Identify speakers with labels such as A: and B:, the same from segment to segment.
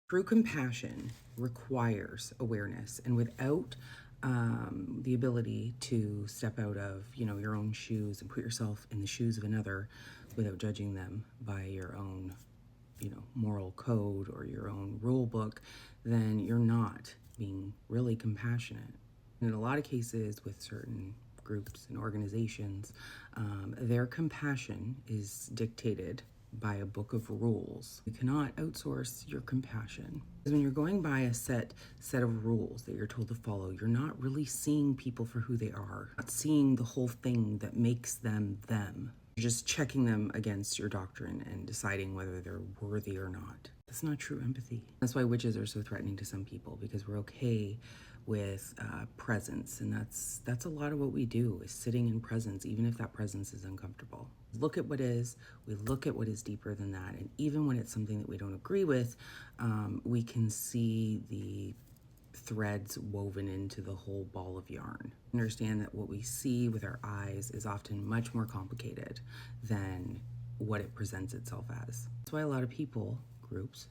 A: True compassion requires awareness, and without the ability to step out of, your own shoes and put yourself in the shoes of another without judging them by your own, moral code or your own rule book, then you're not being really compassionate. In a lot of cases with certain groups and organizations, their compassion is dictated by a book of rules. You cannot outsource your compassion. Because when you're going by a set of rules that you're told to follow, you're not really seeing people for who they are, not seeing the whole thing that makes them them. You're just checking them against your doctrine and deciding whether they're worthy or not. That's not true empathy. That's why witches are so threatening to some people, because we're okay with presence, and that's a lot of what we do, is sitting in presence, even if that presence is uncomfortable. Look at what is, we look at what is deeper than that, and even when it's something that we don't agree with, we can see the threads woven into the whole ball of yarn. Understand that what we see with our eyes is often much more complicated than what it presents itself as. That's why a lot of people,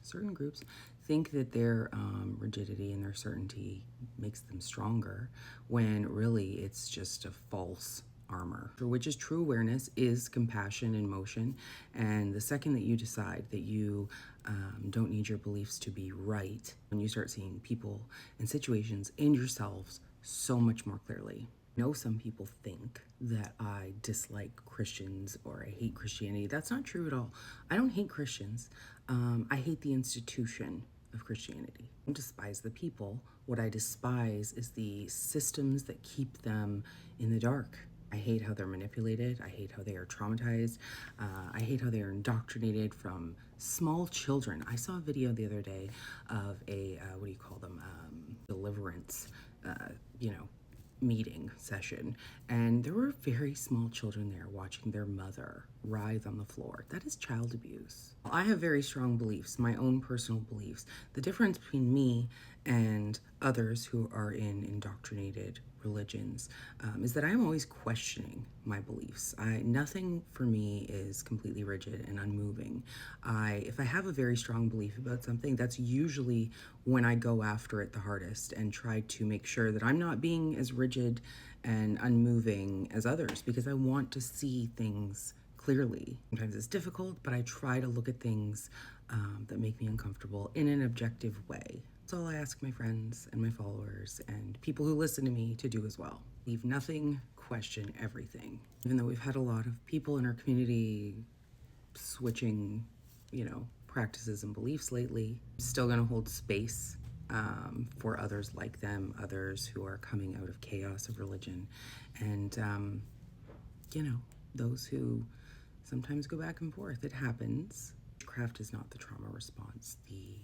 A: certain groups, think that their rigidity and their certainty makes them stronger, when really it's just a false armor. Which is true awareness is compassion in motion, and the second that you decide that you don't need your beliefs to be right, when you start seeing people and situations and yourselves so much more clearly. I know some people think that I dislike Christians or I hate Christianity. That's not true at all. I don't hate Christians. I hate the institution of Christianity. I don't despise the people. What I despise is the systems that keep them in the dark. I hate how they're manipulated. I hate how they are traumatized. I hate how they are indoctrinated from small children. I saw a video the other day of a, what do you call them, deliverance, meeting session, and there were very small children there watching their mother writhe on the floor. That is child abuse. I have very strong beliefs, my own personal beliefs. The difference between me and others who are in indoctrinated religions is that I'm always questioning my beliefs. Nothing for me is completely rigid and unmoving. If I have a very strong belief about something, that's usually when I go after it the hardest and try to make sure that I'm not being as rigid and unmoving as others, because I want to see things clearly. Sometimes it's difficult, but I try to look at things that make me uncomfortable in an objective way. That's all I ask my friends and my followers and people who listen to me to do as well. Leave nothing, question everything. Even though we've had a lot of people in our community switching, practices and beliefs lately, I'm still gonna hold space for others like them, others who are coming out of chaos of religion, and those who sometimes go back and forth. It happens. Witchcraft is not the trauma response. The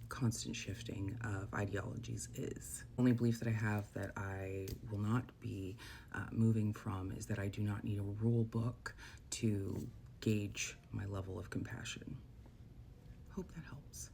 A: constant shifting of ideologies is. The only belief that I have that I will not be moving from is that I do not need a rule book to gauge my level of compassion. Hope that helps.